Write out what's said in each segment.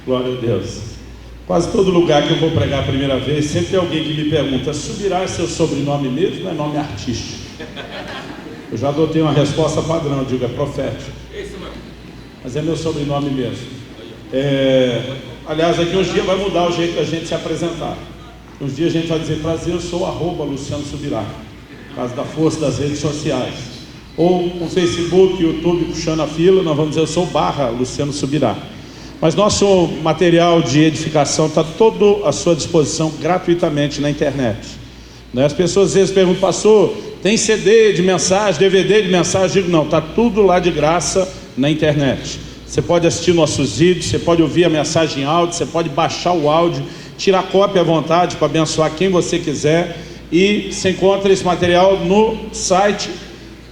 Glória a Deus. Quase todo lugar que eu vou pregar a primeira vez, sempre tem alguém que me pergunta: Subirá é seu sobrenome mesmo ou é nome artístico? Eu já adotei uma resposta padrão, eu digo, é profético. Mas é meu sobrenome mesmo. Aliás, aqui uns dias vai mudar o jeito da gente se apresentar. Uns dias a gente vai dizer: prazer, eu sou @Luciano Subirá, por causa da força das redes sociais. Ou com Facebook, YouTube puxando a fila, nós vamos dizer: eu sou /Luciano Subirá. Mas nosso material de edificação está todo à sua disposição gratuitamente na internet. As pessoas às vezes perguntam: pastor, tem CD de mensagem, DVD de mensagem? Eu digo: não, está tudo lá de graça na internet. Você pode assistir nossos vídeos, você pode ouvir a mensagem em áudio, você pode baixar o áudio, tirar cópia à vontade para abençoar quem você quiser. E você encontra esse material no site,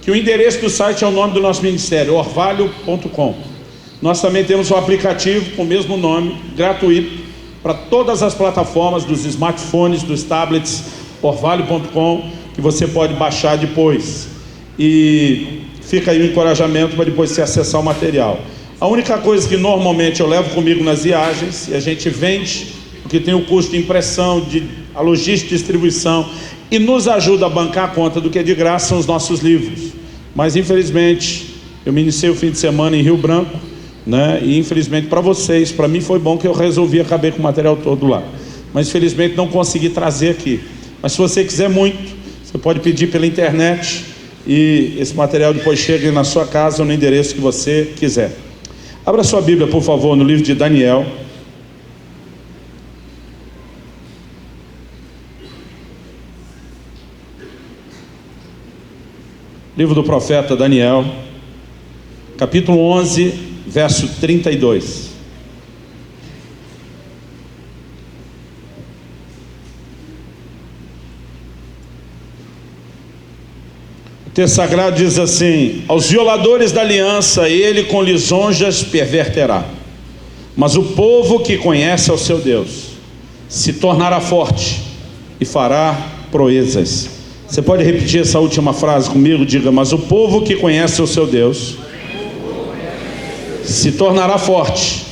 que o endereço do site é o nome do nosso ministério, orvalho.com. Nós também temos um aplicativo com o mesmo nome, gratuito, para todas as plataformas dos smartphones, dos tablets, orvalho.com, que você pode baixar depois. E fica aí o encorajamento para depois você acessar o material. A única coisa que normalmente eu levo comigo nas viagens, e a gente vende, porque tem o custo de impressão, a logística de distribuição, e nos ajuda a bancar a conta do que é de graça, são os nossos livros. Mas infelizmente, eu me iniciei o fim de semana em Rio Branco, e infelizmente para vocês, para mim foi bom que eu resolvi, acabei com o material todo lá. Mas infelizmente não consegui trazer aqui. Mas se você quiser muito, você pode pedir pela internet, e esse material depois chega na sua casa ou no endereço que você quiser. Abra sua Bíblia, por favor, no livro de Daniel. Livro do profeta Daniel, capítulo 11, verso 32. O texto sagrado diz assim: aos violadores da aliança ele com lisonjas perverterá, mas o povo que conhece ao seu Deus se tornará forte e fará proezas. Você pode repetir essa última frase comigo? Diga: mas o povo que conhece o seu Deus se tornará forte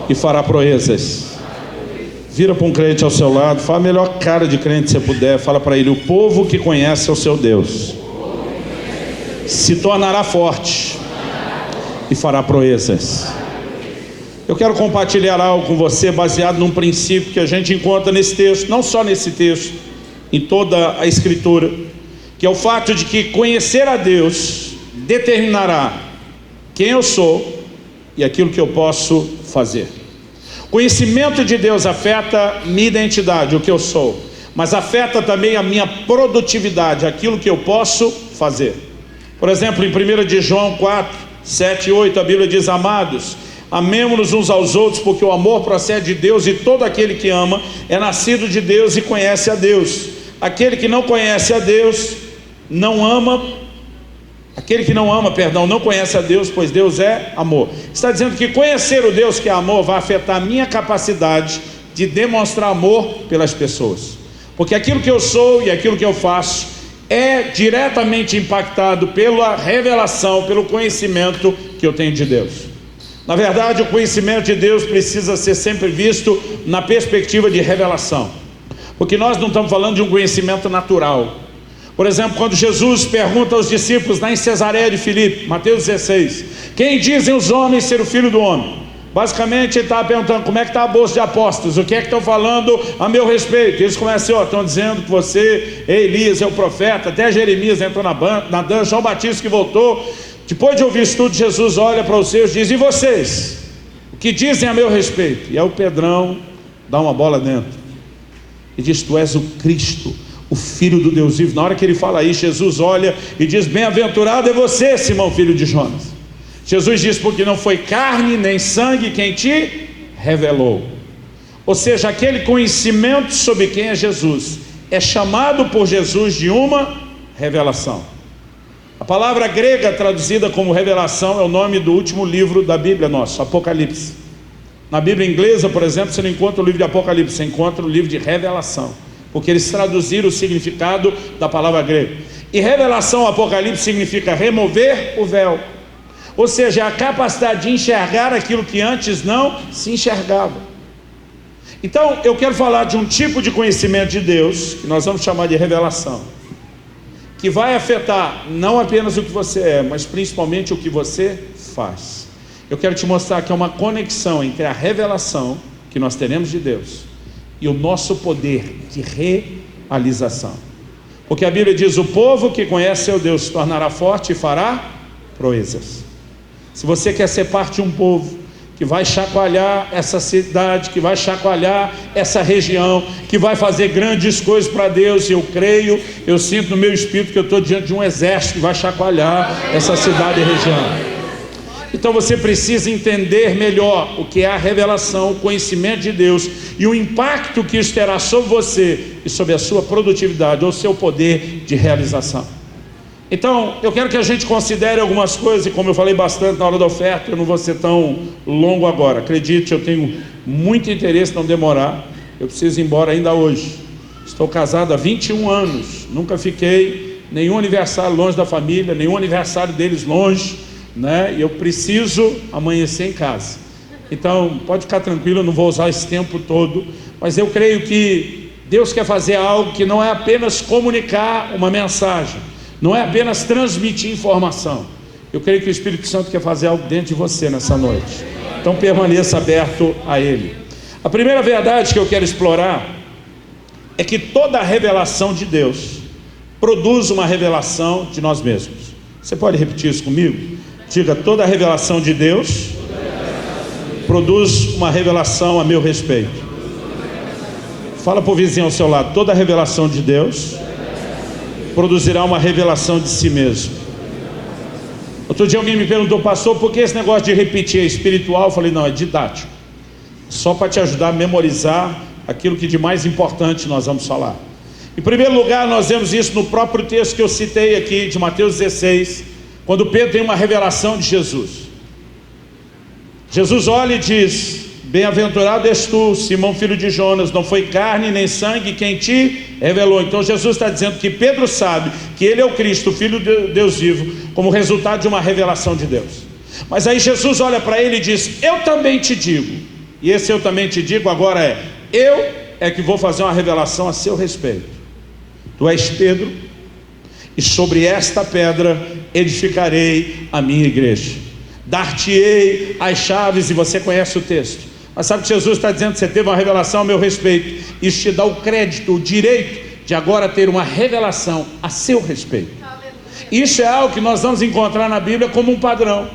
e fará proezas. Vira para um crente ao seu lado, fala a melhor cara de crente que você puder, fala para ele: o povo que conhece o seu Deus se tornará forte e fará proezas. Eu quero compartilhar algo com você baseado num princípio que a gente encontra nesse texto, não só nesse texto, em toda a Escritura, que é o fato de que conhecer a Deus determinará quem eu sou e aquilo que eu posso fazer. Conhecimento de Deus afeta minha identidade, o que eu sou, mas afeta também a minha produtividade, aquilo que eu posso fazer. Por exemplo, em 1 de João 4, 7 e 8, a Bíblia diz: amados, amemo-nos uns aos outros, porque o amor procede de Deus, e todo aquele que ama é nascido de Deus e conhece a Deus. Aquele que não conhece a Deus não ama, não conhece a Deus, pois Deus é amor. Está dizendo que conhecer o Deus que é amor vai afetar a minha capacidade de demonstrar amor pelas pessoas, porque aquilo que eu sou e aquilo que eu faço é diretamente impactado pela revelação, pelo conhecimento que eu tenho de Deus. Na verdade, o conhecimento de Deus precisa ser sempre visto na perspectiva de revelação, porque nós não estamos falando de um conhecimento natural. Por exemplo, quando Jesus pergunta aos discípulos lá em Cesareia de Filipe, Mateus 16, quem dizem os homens ser o Filho do Homem? Basicamente ele estava perguntando: como é que está a bolsa de apostas? O que é que estão falando a meu respeito? E eles começam: estão dizendo que você é Elias, é o profeta. Até Jeremias entrou na dança, João Batista que voltou. Depois de ouvir isso tudo, Jesus olha para os seus e diz: e vocês? O que dizem a meu respeito? E aí o Pedrão dá uma bola dentro e diz: tu és o Cristo, o Filho do Deus vivo. Na hora que ele fala isso, Jesus olha e diz: bem-aventurado é você, Simão, filho de Jonas. Jesus diz: porque não foi carne nem sangue quem te revelou. Ou seja, aquele conhecimento sobre quem é Jesus é chamado por Jesus de uma revelação. A palavra grega traduzida como revelação é o nome do último livro da Bíblia nosso, Apocalipse. Na Bíblia inglesa, por exemplo, você não encontra o livro de Apocalipse, você encontra o livro de revelação, porque eles traduziram o significado da palavra grega. E revelação, Apocalipse, significa remover o véu. Ou seja, é a capacidade de enxergar aquilo que antes não se enxergava. Então, eu quero falar de um tipo de conhecimento de Deus, que nós vamos chamar de revelação, que vai afetar não apenas o que você é, mas principalmente o que você faz. Eu quero te mostrar que é uma conexão entre a revelação que nós teremos de Deus e o nosso poder de realização. Porque a Bíblia diz: o povo que conhece seu Deus se tornará forte e fará proezas. Se você quer ser parte de um povo que vai chacoalhar essa cidade, que vai chacoalhar essa região, que vai fazer grandes coisas para Deus, eu creio, eu sinto no meu espírito que eu estou diante de um exército que vai chacoalhar essa cidade e região. Então você precisa entender melhor o que é a revelação, o conhecimento de Deus e o impacto que isso terá sobre você e sobre a sua produtividade ou seu poder de realização. Então, eu quero que a gente considere algumas coisas, e como eu falei bastante na hora da oferta, eu não vou ser tão longo agora. Acredite, eu tenho muito interesse em não demorar, eu preciso ir embora ainda hoje. Estou casado há 21 anos, nunca fiquei nenhum aniversário longe da família, nenhum aniversário deles longe, né? E eu preciso amanhecer em casa. Então, pode ficar tranquilo, eu não vou usar esse tempo todo, mas eu creio que Deus quer fazer algo que não é apenas comunicar uma mensagem, não é apenas transmitir informação. Eu creio que o Espírito Santo quer fazer algo dentro de você nessa noite. Então permaneça aberto a Ele. A primeira verdade que eu quero explorar é que toda revelação de Deus produz uma revelação de nós mesmos. Você pode repetir isso comigo? Diga: toda revelação de Deus produz uma revelação a meu respeito. Fala para o vizinho ao seu lado: toda revelação de Deus produzirá uma revelação de si mesmo. Outro dia alguém me perguntou: pastor, por que esse negócio de repetir é espiritual? Eu falei: não, é didático, só para te ajudar a memorizar aquilo que de mais importante nós vamos falar. Em primeiro lugar, nós vemos isso no próprio texto que eu citei aqui, de Mateus 16, quando Pedro tem uma revelação de Jesus. Jesus olha e diz: bem-aventurado és tu, Simão, filho de Jonas, não foi carne nem sangue quem te revelou. Então Jesus está dizendo que Pedro sabe que ele é o Cristo, o Filho de Deus vivo, como resultado de uma revelação de Deus. Mas aí Jesus olha para ele e diz: eu também te digo. E esse eu também te digo agora eu é que vou fazer uma revelação a seu respeito. Tu és Pedro, e sobre esta pedra edificarei a minha igreja. Dar-te-ei as chaves, e você conhece o texto. Mas sabe que Jesus está dizendo que você teve uma revelação a meu respeito. Isso te dá o crédito, o direito de agora ter uma revelação a seu respeito. Isso é algo que nós vamos encontrar na Bíblia como um padrão.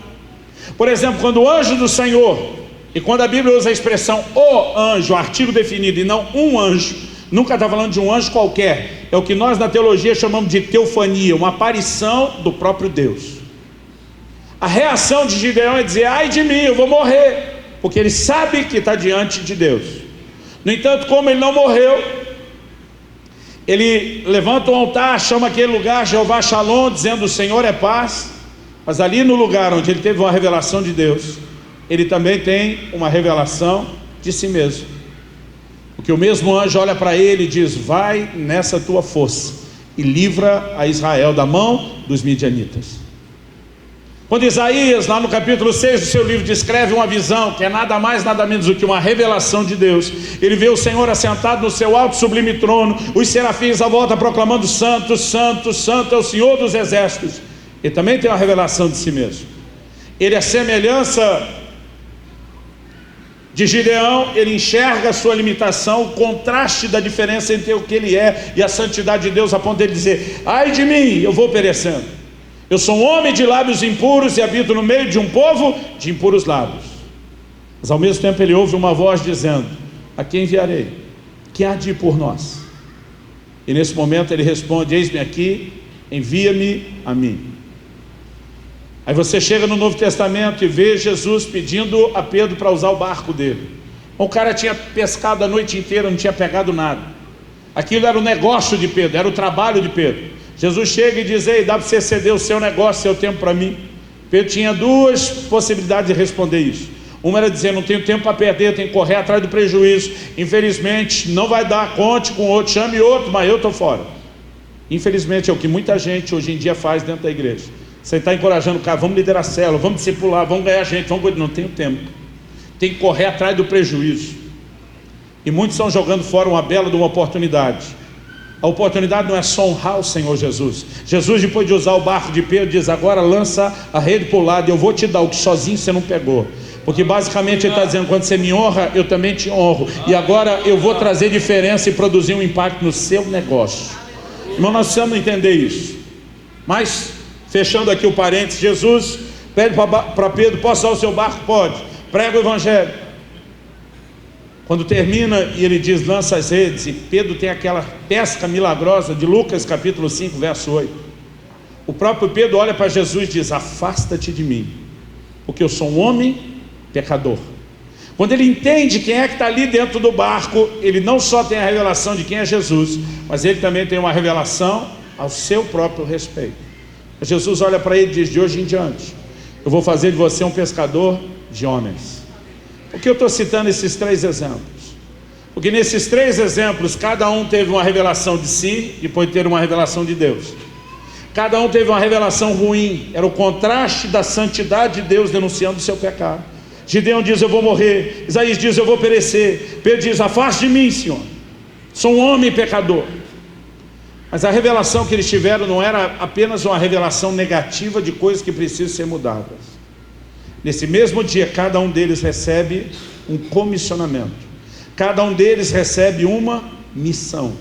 Por exemplo, quando o anjo do Senhor, e quando a Bíblia usa a expressão o anjo, artigo definido, e não um anjo, nunca está falando de um anjo qualquer. É o que nós na teologia chamamos de teofania, uma aparição do próprio Deus. A reação de Gideão é dizer: ai de mim, eu vou morrer, porque ele sabe que está diante de Deus. No entanto, como ele não morreu, ele levanta um altar, chama aquele lugar Jeová Shalom, dizendo: o Senhor é paz. Mas ali no lugar onde ele teve uma revelação de Deus, ele também tem uma revelação de si mesmo. Porque o mesmo anjo olha para ele e diz: vai nessa tua força e livra a Israel da mão dos midianitas. Quando Isaías, lá no capítulo 6 do seu livro, descreve uma visão, que é nada mais, nada menos do que uma revelação de Deus, ele vê o Senhor assentado no seu alto e sublime trono, os serafins à volta proclamando: santo, santo, santo é o Senhor dos exércitos. Ele também tem uma revelação de si mesmo. Ele é semelhança de Gideão, ele enxerga a sua limitação, o contraste da diferença entre o que ele é e a santidade de Deus, a ponto de ele dizer: ai de mim, eu vou perecendo. Eu sou um homem de lábios impuros e habito no meio de um povo de impuros lábios. Mas ao mesmo tempo ele ouve uma voz dizendo: a quem enviarei? Que há de ir por nós? E nesse momento ele responde: eis-me aqui, envia-me a mim. Aí você chega no Novo Testamento e vê Jesus pedindo a Pedro para usar o barco dele. O cara tinha pescado a noite inteira, não tinha pegado nada. Aquilo era o negócio de Pedro, era o trabalho de Pedro. Jesus chega e diz: ei, dá para você ceder o seu negócio, seu tempo para mim? Pedro tinha duas possibilidades de responder isso. Uma era dizer: não tenho tempo para perder, tenho que correr atrás do prejuízo, infelizmente não vai dar, conte com outro, chame outro, mas eu estou fora. Infelizmente é o que muita gente hoje em dia faz dentro da igreja. Você está encorajando o cara, vamos liderar a célula, vamos discipular, vamos ganhar gente, vamos... Não tenho tempo. Tem que correr atrás do prejuízo. E muitos estão jogando fora uma bela de uma oportunidade. A oportunidade não é só honrar o Senhor Jesus. Jesus, depois de usar o barco de Pedro, diz: agora lança a rede para o lado, eu vou te dar o que sozinho você não pegou. Porque basicamente ele está dizendo: quando você me honra, eu também te honro. E agora eu vou trazer diferença e produzir um impacto no seu negócio. Irmão, nós precisamos entender isso. Mas, fechando aqui o parênteses, Jesus pede para Pedro: posso usar o seu barco? Pode. Prega o evangelho. Quando termina e ele diz: lança as redes, e Pedro tem aquela pesca milagrosa de Lucas capítulo 5, verso 8. O próprio Pedro olha para Jesus e diz: afasta-te de mim, porque eu sou um homem pecador. Quando ele entende quem é que está ali dentro do barco, ele não só tem a revelação de quem é Jesus, mas ele também tem uma revelação ao seu próprio respeito. Jesus olha para ele e diz: de hoje em diante, eu vou fazer de você um pescador de homens. Por que eu estou citando esses 3 exemplos? Porque nesses 3 exemplos, cada um teve uma revelação de si, depois de ter uma revelação de Deus. Cada um teve uma revelação ruim, era o contraste da santidade de Deus denunciando o seu pecado. Gideão diz: eu vou morrer. Isaías diz: eu vou perecer. Pedro diz: afaste de mim, Senhor, sou um homem pecador. Mas a revelação que eles tiveram não era apenas uma revelação negativa de coisas que precisam ser mudadas. Nesse mesmo dia, cada um deles recebe um comissionamento. Cada um deles recebe uma missão.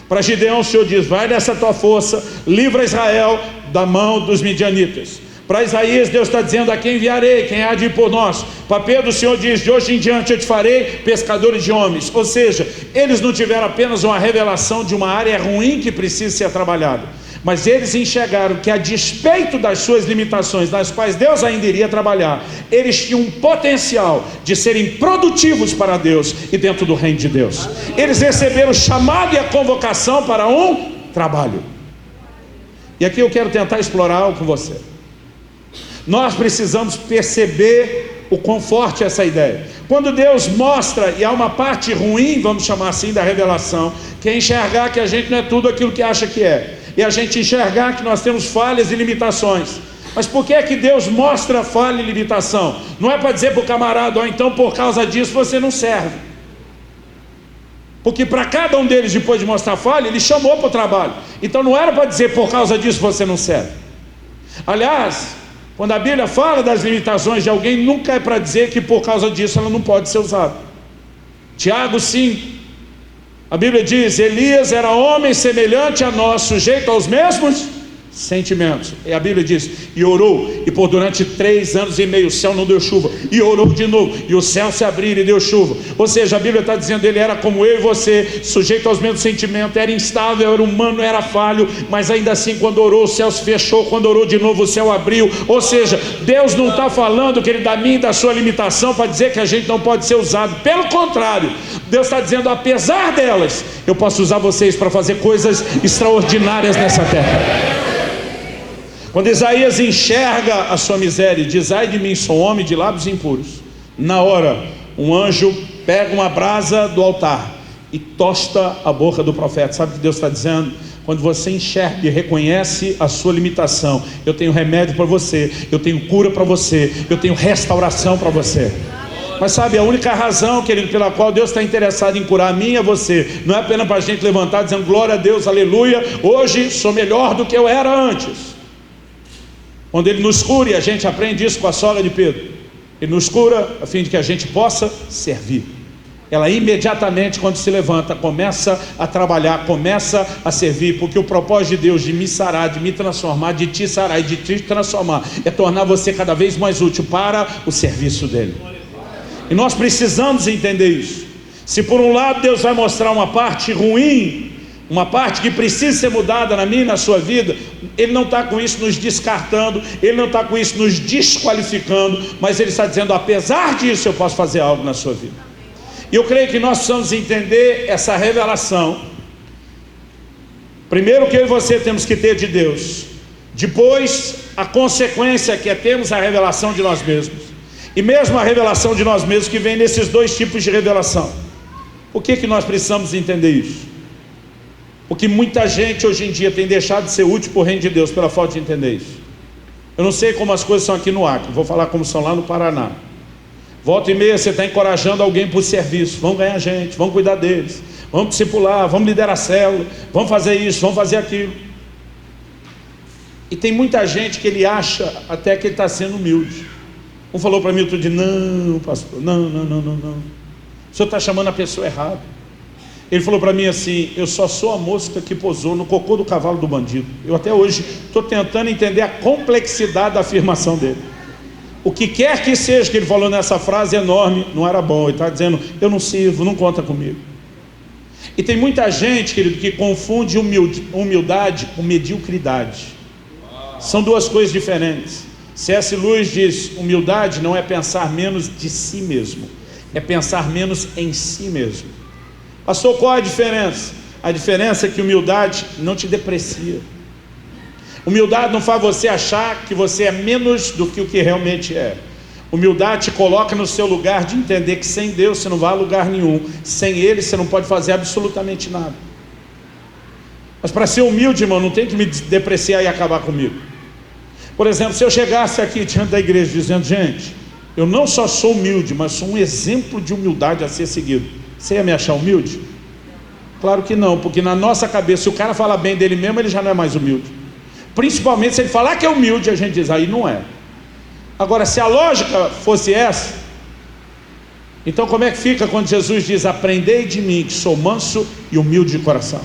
Para Gideão, o Senhor diz: vai nessa tua força, livra Israel da mão dos midianitas. Para Isaías, Deus está dizendo: a quem enviarei, quem há de ir por nós. Para Pedro, o Senhor diz: de hoje em diante eu te farei pescadores de homens. Ou seja, eles não tiveram apenas uma revelação de uma área ruim que precisa ser trabalhada, mas eles enxergaram que, a despeito das suas limitações, nas quais Deus ainda iria trabalhar, eles tinham um potencial de serem produtivos para Deus e dentro do reino de Deus. Eles receberam o chamado e a convocação para um trabalho. E aqui eu quero tentar explorar algo com você. Nós precisamos perceber o quão forte é essa ideia. Quando Deus mostra, e há uma parte ruim, vamos chamar assim, da revelação, que é enxergar que a gente não é tudo aquilo que acha que é, e a gente enxergar que nós temos falhas e limitações. Mas por que é que Deus mostra falha e limitação? Não é para dizer para o camarada: ou então por causa disso você não serve. Porque para cada um deles, depois de mostrar falha, ele chamou para o trabalho. Então não era para dizer por causa disso você não serve. Aliás, quando a Bíblia fala das limitações de alguém, nunca é para dizer que por causa disso ela não pode ser usada. Tiago 5, a Bíblia diz: Elias era homem semelhante a nós, sujeito aos mesmos sentimentos. E a Bíblia diz: e orou, e por durante 3 anos e meio o céu não deu chuva, e orou de novo, e o céu se abriu e deu chuva. Ou seja, a Bíblia está dizendo: ele era como eu e você, sujeito aos mesmos sentimentos, era instável, era humano, era falho, mas ainda assim, quando orou, o céu se fechou, quando orou de novo, o céu abriu. Ou seja, Deus não está falando que ele da minha e da sua limitação para dizer que a gente não pode ser usado. Pelo contrário, Deus está dizendo: apesar delas, eu posso usar vocês para fazer coisas extraordinárias nessa terra. Quando Isaías enxerga a sua miséria e diz: ai de mim, sou homem de lábios impuros, na hora um anjo pega uma brasa do altar e tosta a boca do profeta. Sabe o que Deus está dizendo? Quando você enxerga e reconhece a sua limitação, eu tenho remédio para você, eu tenho cura para você, eu tenho restauração para você. Mas sabe, a única razão, querido, pela qual Deus está interessado em curar a mim e a você, não é apenas para a gente levantar dizendo: glória a Deus, aleluia, hoje sou melhor do que eu era antes. Quando Ele nos cura, e a gente aprende isso com a sogra de Pedro, Ele nos cura a fim de que a gente possa servir. Ela imediatamente, quando se levanta, começa a trabalhar, começa a servir, porque o propósito de Deus de me sarar, de me transformar, de te sarar e de te transformar, é tornar você cada vez mais útil para o serviço dEle. E nós precisamos entender isso. Se por um lado Deus vai mostrar uma parte ruim, uma parte que precisa ser mudada na minha e na sua vida, Ele não está com isso nos descartando, Ele não está com isso nos desqualificando, mas Ele está dizendo: apesar disso eu posso fazer algo na sua vida. E eu creio que nós precisamos entender essa revelação. Primeiro, que eu e você temos que ter de Deus, depois a consequência, que é termos a revelação de nós mesmos, e mesmo a revelação de nós mesmos, que vem nesses 2 tipos de revelação. Por que nós precisamos entender isso? Porque muita gente hoje em dia tem deixado de ser útil para o reino de Deus pela falta de entender isso. Eu não sei como as coisas são aqui no Acre, vou falar como são lá no Paraná. Volta e meia você está encorajando alguém por serviço, vamos ganhar gente, vamos cuidar deles, vamos discipular, vamos liderar a célula, vamos fazer isso, vamos fazer aquilo. E tem muita gente que ele acha até que ele está sendo humilde. Um falou para mim outro dia: não, pastor, não, o senhor está chamando a pessoa errada. Ele falou para mim assim: eu só sou a mosca que pousou no cocô do cavalo do bandido. Eu até hoje estou tentando entender a complexidade da afirmação dele. O que quer que seja que ele falou nessa frase enorme, não era bom. Ele está dizendo: eu não sirvo, não conta comigo. E tem muita gente, querido, que confunde humildade com mediocridade. São duas coisas diferentes. C.S. Lewis diz: humildade não é pensar menos de si mesmo, é pensar menos em si mesmo. Pastor, qual a diferença? A diferença é que humildade não te deprecia. Humildade não faz você achar que você é menos do que o que realmente é. Humildade te coloca no seu lugar de entender que sem Deus você não vai a lugar nenhum. Sem Ele você não pode fazer absolutamente nada. Mas para ser humilde, irmão, não tem que me depreciar e acabar comigo. Por exemplo, se eu chegasse aqui diante da igreja dizendo: gente, eu não só sou humilde, mas sou um exemplo de humildade a ser seguido, você ia me achar humilde? Claro que não, porque na nossa cabeça, se o cara fala bem dele mesmo, ele já não é mais humilde. Principalmente se ele falar que é humilde, a gente diz: aí não é. Agora, se a lógica fosse essa, então como é que fica quando Jesus diz: aprendei de mim, que sou manso e humilde de coração?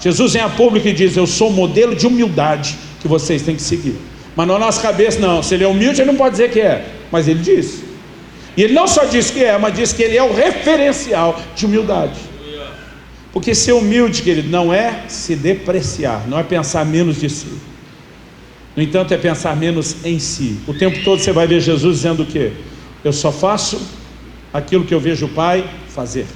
Jesus vem a público e diz: eu sou o modelo de humildade que vocês têm que seguir. Mas na nossa cabeça, não, se ele é humilde, ele não pode dizer que é, mas ele diz. E ele não só diz que é, mas diz que ele é o referencial de humildade. Porque ser humilde, querido, não é se depreciar, não é pensar menos de si. No entanto, é pensar menos em si. O tempo todo você vai ver Jesus dizendo o quê? Eu só faço aquilo que eu vejo o Pai fazer.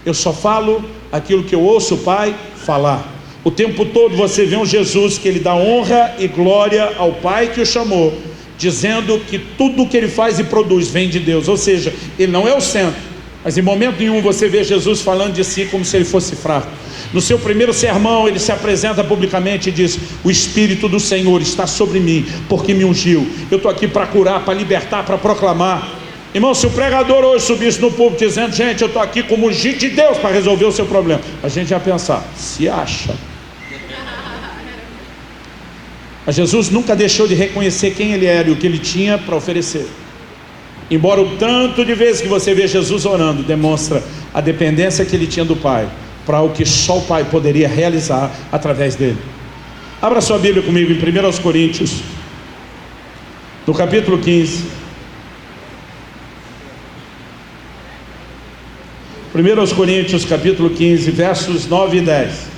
Eu só falo aquilo que eu ouço o Pai falar. O tempo todo você vê um Jesus que ele dá honra e glória ao Pai que o chamou, dizendo que tudo o que ele faz e produz vem de Deus. Ou seja, ele não é o centro. Mas em momento nenhum você vê Jesus falando de si como se ele fosse fraco. No seu primeiro sermão ele se apresenta publicamente e diz: o Espírito do Senhor está sobre mim, porque me ungiu. Eu estou aqui para curar, para libertar, para proclamar. Irmão, se o pregador hoje subisse no púlpito dizendo: gente, eu estou aqui como ungido de Deus para resolver o seu problema, a gente ia pensar: se acha. Mas Jesus nunca deixou de reconhecer quem ele era e o que ele tinha para oferecer. Embora o tanto de vezes que você vê Jesus orando demonstra a dependência que ele tinha do Pai, para o que só o Pai poderia realizar através dele. Abra sua Bíblia comigo em 1 Coríntios, no capítulo 15. 1 Coríntios, capítulo 15, versos 9 e 10.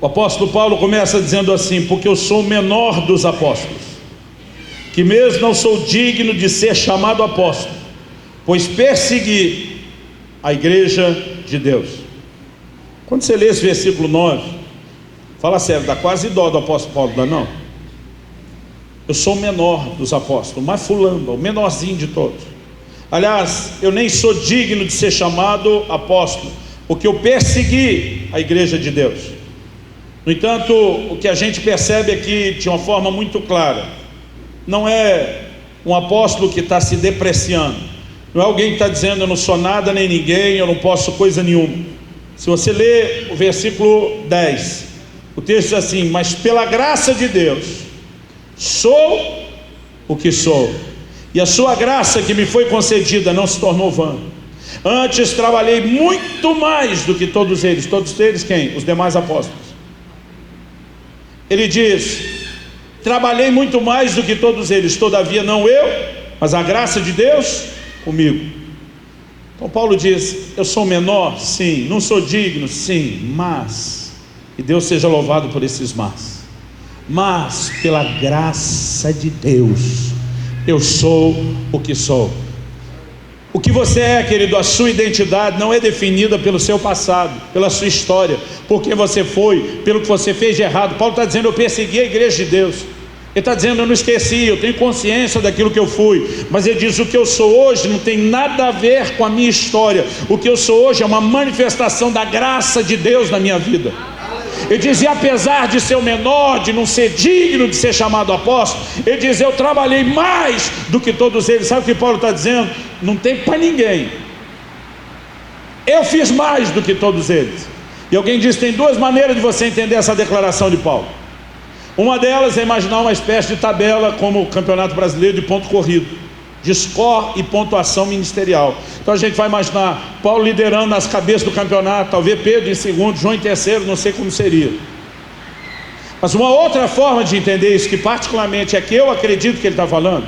O apóstolo Paulo começa dizendo assim: porque eu sou o menor dos apóstolos, que mesmo não sou digno de ser chamado apóstolo, pois persegui a igreja de Deus. Quando você lê esse versículo 9, fala sério, dá quase dó do apóstolo Paulo, dá não? Eu sou o menor dos apóstolos, mais fulano, o menorzinho de todos. Aliás, eu nem sou digno de ser chamado apóstolo, porque eu persegui a igreja de Deus. No entanto, o que a gente percebe aqui de uma forma muito clara, não é um apóstolo que está se depreciando, não é alguém que está dizendo: eu não sou nada nem ninguém, eu não posso coisa nenhuma. Se você ler o versículo 10, o texto diz assim: mas pela graça de Deus sou o que sou, e a sua graça que me foi concedida não se tornou vã. Antes trabalhei muito mais do que todos eles quem? Os demais apóstolos. Ele diz: trabalhei muito mais do que todos eles, todavia não eu, mas a graça de Deus comigo. Então Paulo diz: eu sou menor, sim, não sou digno, sim, mas, e Deus seja louvado por esses mas pela graça de Deus eu sou o que sou. O que você é, querido, a sua identidade não é definida pelo seu passado, pela sua história, por quem você foi, pelo que você fez de errado. Paulo está dizendo: eu persegui a igreja de Deus. Ele está dizendo, eu não esqueci, eu tenho consciência daquilo que eu fui. Mas ele diz, o que eu sou hoje não tem nada a ver com a minha história. O que eu sou hoje é uma manifestação da graça de Deus na minha vida. Ele diz, e apesar de ser o menor, de não ser digno de ser chamado apóstolo, ele diz, eu trabalhei mais do que todos eles. Sabe o que Paulo está dizendo? Não tem para ninguém. Eu fiz mais do que todos eles. E alguém diz, tem duas maneiras de você entender essa declaração de Paulo. Uma delas é imaginar uma espécie de tabela como o Campeonato Brasileiro de ponto corrido, de score e pontuação ministerial. Então a gente vai imaginar Paulo liderando nas cabeças do campeonato, talvez Pedro em segundo, João em terceiro, não sei como seria. Mas uma outra forma de entender isso, que particularmente é que eu acredito que ele está falando,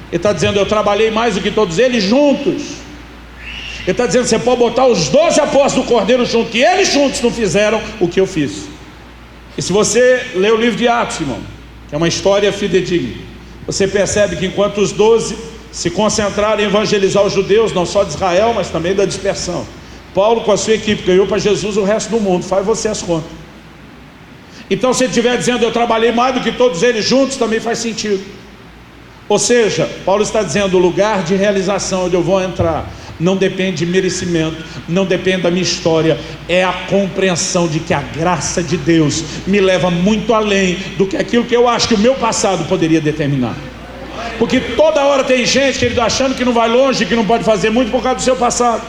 ele está dizendo, eu trabalhei mais do que todos eles juntos. Ele está dizendo, você pode botar os 12 apóstolos do Cordeiro juntos, que eles juntos não fizeram o que eu fiz. E se você lê o livro de Atos, irmão, que é uma história fidedigna, você percebe que enquanto os 12 se concentraram em evangelizar os judeus, não só de Israel, mas também da dispersão, Paulo com a sua equipe ganhou para Jesus o resto do mundo. Faz você as contas. Então se ele estiver dizendo, eu trabalhei mais do que todos eles juntos, também faz sentido. Ou seja, Paulo está dizendo, o lugar de realização onde eu vou entrar não depende de merecimento, não depende da minha história, é a compreensão de que a graça de Deus me leva muito além do que aquilo que eu acho que o meu passado poderia determinar. Porque toda hora tem gente que ele está achando que não vai longe, que não pode fazer muito por causa do seu passado.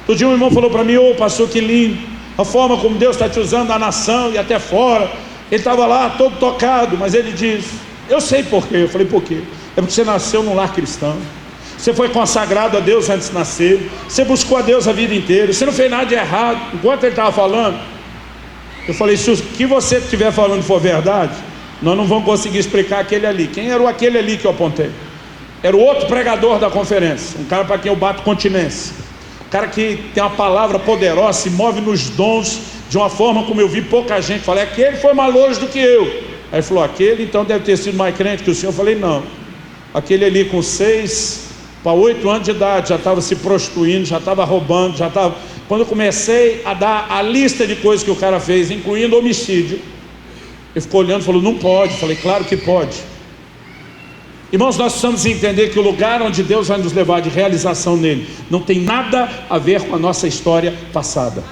Outro dia um irmão falou para mim, ô pastor, que lindo a forma como Deus está te usando na nação e até fora. Ele estava lá todo tocado, mas ele diz, eu sei por quê. Eu falei, por quê? É porque você nasceu num lar cristão, você foi consagrado a Deus antes de nascer, você buscou a Deus a vida inteira, você não fez nada de errado. Enquanto ele estava falando, eu falei, se o que você estiver falando for verdade, nós não vamos conseguir explicar aquele ali. Quem era aquele ali que eu apontei? Era o outro pregador da conferência, um cara para quem eu bato continência, um cara que tem uma palavra poderosa, se move nos dons de uma forma como eu vi pouca gente. Falei, aquele foi mais longe do que eu. Aí ele falou, aquele então deve ter sido mais crente que o senhor. Eu falei, não, aquele ali com 6 para 8 anos de idade já estava se prostituindo, já estava roubando, já estava... Quando eu comecei a dar a lista de coisas que o cara fez, incluindo homicídio, ele ficou olhando e falou, não pode. Eu falei, claro que pode. Irmãos, nós precisamos entender que o lugar onde Deus vai nos levar de realização nele não tem nada a ver com a nossa história passada.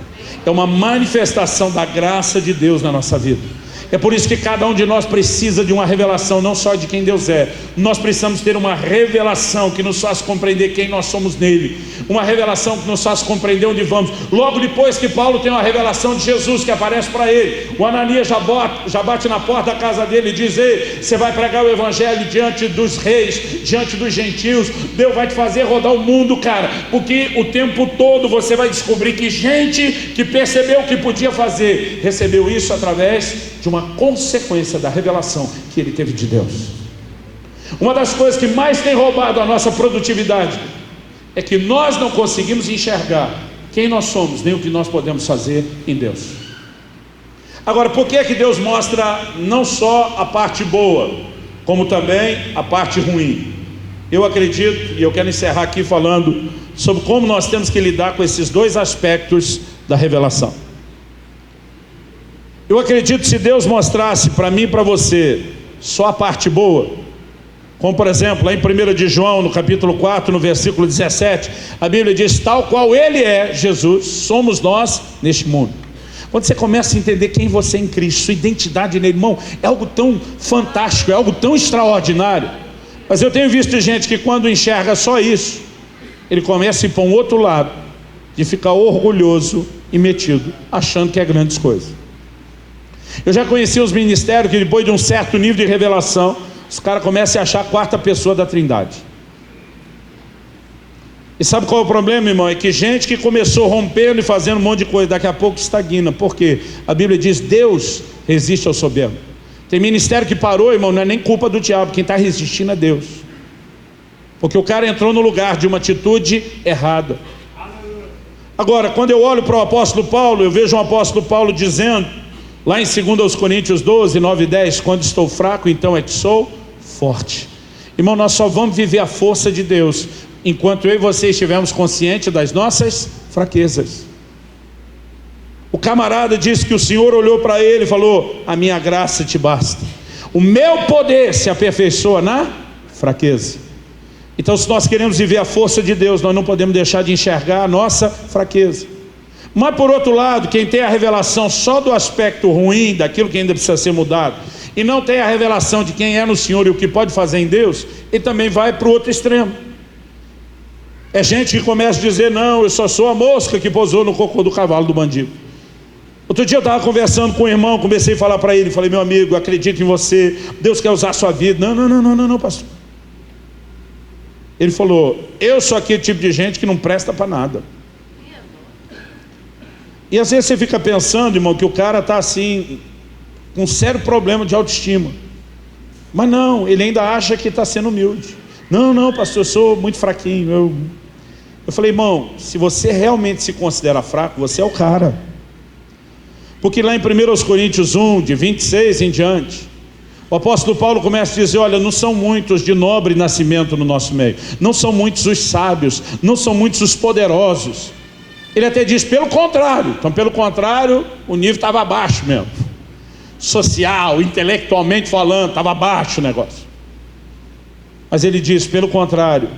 É uma manifestação da graça de Deus na nossa vida. É por isso que cada um de nós precisa de uma revelação, não só de quem Deus é. Nós precisamos ter uma revelação que nos faça compreender quem nós somos nele. Uma revelação que nos faça compreender onde vamos. Logo depois que Paulo tem uma revelação de Jesus que aparece para ele, o Ananias já bate na porta da casa dele e diz, ei, você vai pregar o evangelho diante dos reis, diante dos gentios. Deus vai te fazer rodar o mundo, cara, porque o tempo todo você vai descobrir que gente que percebeu o que podia fazer, recebeu isso através de uma consequência da revelação que ele teve de Deus. Uma das coisas que mais tem roubado a nossa produtividade é que nós não conseguimos enxergar quem nós somos, nem o que nós podemos fazer em Deus. Agora, por que é que Deus mostra não só a parte boa, como também a parte ruim? Eu acredito, e eu quero encerrar aqui falando sobre como nós temos que lidar com esses dois aspectos da revelação. Eu acredito que se Deus mostrasse para mim e para você só a parte boa, como por exemplo lá em 1 de João, no capítulo 4, no versículo 17, a Bíblia diz, tal qual Ele é, Jesus, somos nós neste mundo. Quando você começa a entender quem você é em Cristo, sua identidade nele, irmão, é algo tão fantástico, é algo tão extraordinário. Mas eu tenho visto gente que quando enxerga só isso, ele começa a ir para um outro lado, de ficar orgulhoso e metido, achando que é grandes coisas. Eu já conheci os ministérios que depois de um certo nível de revelação, os caras começam a achar a quarta pessoa da Trindade. E sabe qual é o problema, irmão? É que gente que começou rompendo e fazendo um monte de coisa, daqui a pouco estagna. Por quê? A Bíblia diz, Deus resiste ao soberbo. Tem ministério que parou, irmão, não é nem culpa do diabo, quem está resistindo é Deus. Porque o cara entrou no lugar de uma atitude errada. Agora, quando eu olho para o apóstolo Paulo, eu vejo um apóstolo Paulo dizendo, lá em 2 Coríntios 12, 9 e 10, quando estou fraco, então é que sou forte. Irmão, nós só vamos viver a força de Deus enquanto eu e você estivermos conscientes das nossas fraquezas. O camarada disse que o Senhor olhou para ele e falou, a minha graça te basta. O meu poder se aperfeiçoa na fraqueza. Então, se nós queremos viver a força de Deus, nós não podemos deixar de enxergar a nossa fraqueza. Mas por outro lado, quem tem a revelação só do aspecto ruim, daquilo que ainda precisa ser mudado, e não tem a revelação de quem é no Senhor e o que pode fazer em Deus, ele também vai para o outro extremo. É gente que começa a dizer: não, eu só sou a mosca que pousou no cocô do cavalo do bandido. Outro dia eu estava conversando com um irmão, comecei a falar para ele, falei: meu amigo, acredito em você, Deus quer usar a sua vida. Não, pastor. Ele falou: eu sou aquele tipo de gente que não presta para nada. E às vezes você fica pensando, irmão, que o cara está assim, com um sério problema de autoestima. Mas não, ele ainda acha que está sendo humilde. Não, pastor, eu sou muito fraquinho. Eu falei: irmão, se você realmente se considera fraco, você é o cara. Porque lá em 1 Coríntios 1, de 26 em diante, o apóstolo Paulo começa a dizer: olha, não são muitos de nobre nascimento no nosso meio, não são muitos os sábios, não são muitos os poderosos. Ele até diz: pelo contrário. Então, pelo contrário, o nível estava baixo mesmo, social, intelectualmente falando, estava baixo o negócio. Mas ele diz: pelo contrário,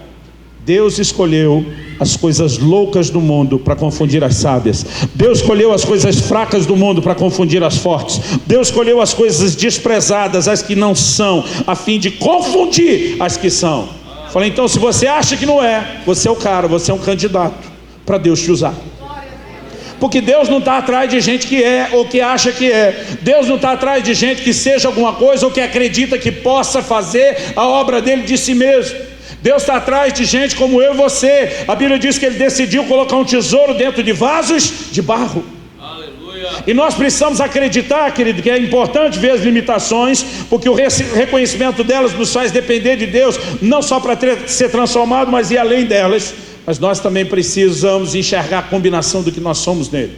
Deus escolheu as coisas loucas do mundo para confundir as sábias. Deus escolheu as coisas fracas do mundo para confundir as fortes. Deus escolheu as coisas desprezadas, as que não são, a fim de confundir as que são. Falei: então, se você acha que não é, você é o cara, você é um candidato para Deus te usar. Porque Deus não está atrás de gente que é ou que acha que é. Deus não está atrás de gente que seja alguma coisa ou que acredita que possa fazer a obra dele de si mesmo. Deus está atrás de gente como eu e você. A Bíblia diz que ele decidiu colocar um tesouro dentro de vasos de barro. Aleluia. E nós precisamos acreditar, querido, que é importante ver as limitações, porque o reconhecimento delas nos faz depender de Deus, não só para ser transformado, mas ir além delas. Mas nós também precisamos enxergar a combinação do que nós somos nele.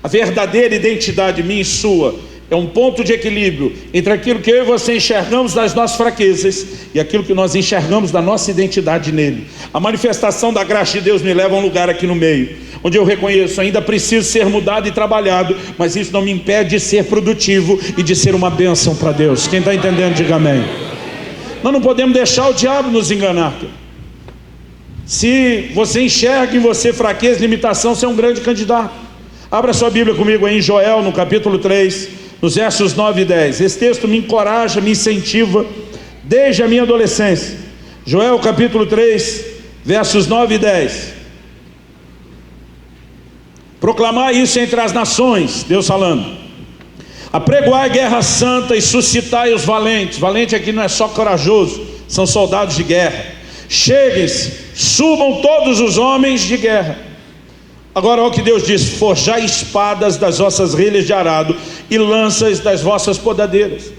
A verdadeira identidade minha e sua é um ponto de equilíbrio entre aquilo que eu e você enxergamos das nossas fraquezas e aquilo que nós enxergamos da nossa identidade nele. A manifestação da graça de Deus me leva a um lugar aqui no meio, onde eu reconheço: ainda preciso ser mudado e trabalhado, mas isso não me impede de ser produtivo e de ser uma bênção para Deus. Quem está entendendo, diga amém. Nós não podemos deixar o diabo nos enganar. Se você enxerga em você fraqueza e limitação, você é um grande candidato. Abra sua Bíblia comigo aí em Joel, no capítulo 3, nos versos 9 e 10. Esse texto me encoraja, me incentiva desde a minha adolescência. Joel capítulo 3, versos 9 e 10. Proclamar isso entre as nações, Deus falando: apregoai guerra santa e suscitai os valentes. Valente aqui não é só corajoso, são soldados de guerra. Cheguem-se, subam todos os homens de guerra. Agora olha o que Deus diz: forjai espadas das vossas relhas de arado e lanças das vossas podadeiras.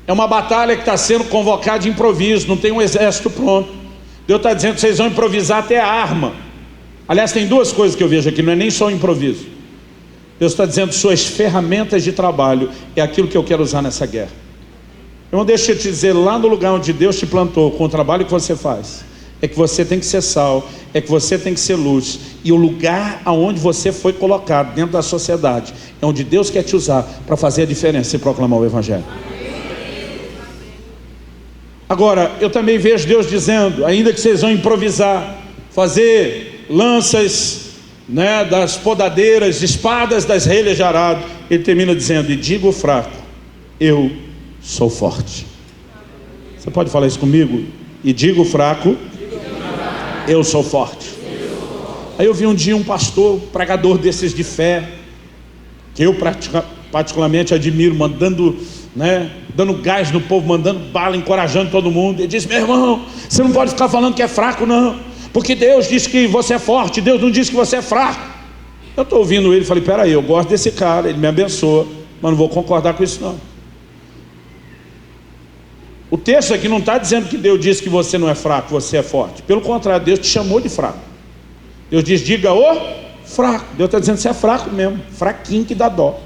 É uma batalha que está sendo convocada de improviso, não tem um exército pronto. Deus está dizendo que vocês vão improvisar até a arma. Aliás, tem duas coisas que eu vejo aqui, não é nem só o improviso. Deus está dizendo: suas ferramentas de trabalho é aquilo que eu quero usar nessa guerra. Irmão, deixa eu te dizer, lá no lugar onde Deus te plantou, com o trabalho que você faz, é que você tem que ser sal, é que você tem que ser luz. E o lugar aonde você foi colocado dentro da sociedade é onde Deus quer te usar para fazer a diferença e proclamar o Evangelho. Agora, eu também vejo Deus dizendo: ainda que vocês vão improvisar, fazer lanças, né, das podadeiras, espadas das relhas de arado, ele termina dizendo: e digo fraco, eu sou forte. Você pode falar isso comigo? E digo fraco, eu sou forte. Aí eu vi um dia um pastor, pregador desses de fé, que eu particularmente admiro, mandando, né, dando gás no povo, mandando bala, encorajando todo mundo. Ele disse: meu irmão, você não pode ficar falando que é fraco não, porque Deus disse que você é forte, Deus não disse que você é fraco. Eu estou ouvindo ele e falei: peraí, eu gosto desse cara, ele me abençoa, mas não vou concordar com isso não. O texto aqui não está dizendo que Deus disse que você não é fraco, você é forte. Pelo contrário, Deus te chamou de fraco. Deus diz: diga o fraco. Deus está dizendo que você é fraco mesmo, fraquinho que dá dó.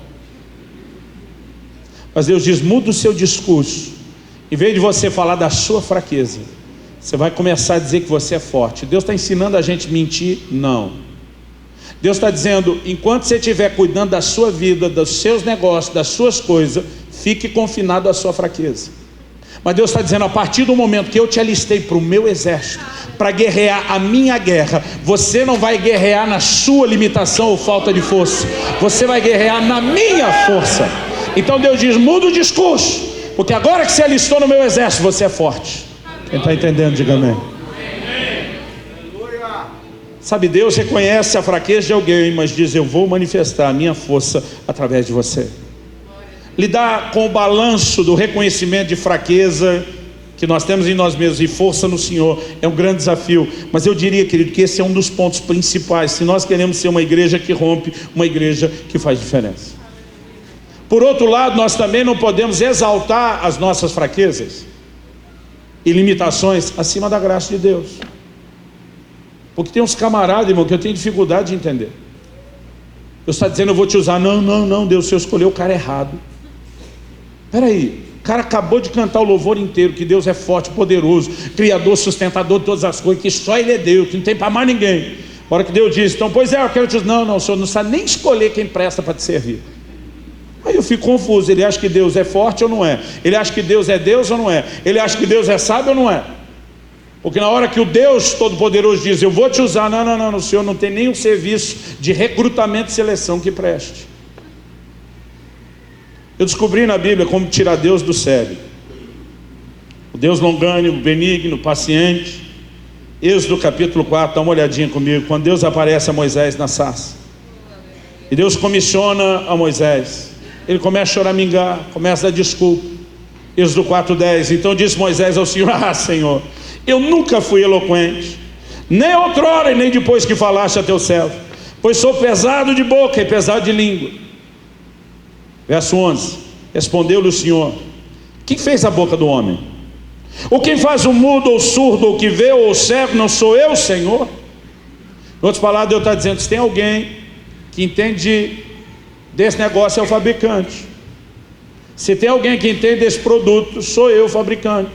Mas Deus diz: muda o seu discurso. Em vez de você falar da sua fraqueza, você vai começar a dizer que você é forte. Deus está ensinando a gente a mentir? Não. Deus está dizendo: enquanto você estiver cuidando da sua vida, dos seus negócios, das suas coisas, fique confinado à sua fraqueza. Mas Deus está dizendo, a partir do momento que eu te alistei para o meu exército, para guerrear a minha guerra, você não vai guerrear na sua limitação ou falta de força, você vai guerrear na minha força. Então Deus diz, muda o discurso, porque agora que você alistou no meu exército, você é forte. Quem está entendendo, diga amém. Sabe, Deus reconhece a fraqueza de alguém, mas diz, eu vou manifestar a minha força através de você. Lidar com o balanço do reconhecimento de fraqueza que nós temos em nós mesmos e força no Senhor é um grande desafio. Mas eu diria, querido, que esse é um dos pontos principais, se nós queremos ser uma igreja que rompe, uma igreja que faz diferença. Por outro lado, nós também não podemos exaltar as nossas fraquezas e limitações acima da graça de Deus. Porque tem uns camaradas, irmão, que eu tenho dificuldade de entender. Deus está dizendo, eu vou te usar. Não, Deus, você escolheu o cara errado. Espera aí, o cara acabou de cantar o louvor inteiro, que Deus é forte, poderoso, criador, sustentador de todas as coisas, que só Ele é Deus, que não tem para mais ninguém. A hora que Deus diz, então, pois é, eu quero te usar. Não, o Senhor não sabe nem escolher quem presta para te servir. Aí eu fico confuso, ele acha que Deus é forte ou não é? Ele acha que Deus é Deus ou não é? Ele acha que Deus é sábio ou não é? Porque na hora que o Deus Todo-Poderoso diz, eu vou te usar, não, o Senhor não tem nenhum serviço de recrutamento e seleção que preste. Eu descobri na Bíblia como tirar Deus do sério. O Deus longânimo, benigno, paciente. Êxodo capítulo 4, dá uma olhadinha comigo. Quando Deus aparece a Moisés na sarça, e Deus comissiona a Moisés, ele começa a choramingar, começa a dar desculpa. Êxodo 4:10, então disse Moisés ao Senhor, Senhor, eu nunca fui eloquente, nem outrora e nem depois que falaste a teu servo, pois sou pesado de boca e pesado de língua. Verso 11, respondeu-lhe o Senhor, quem fez a boca do homem? Ou quem faz o mudo ou surdo, ou que vê ou o cego, não sou eu, Senhor? Em outras palavras, Deus está dizendo, se tem alguém que entende desse negócio, é o fabricante. Se tem alguém que entende desse produto, sou eu, o fabricante.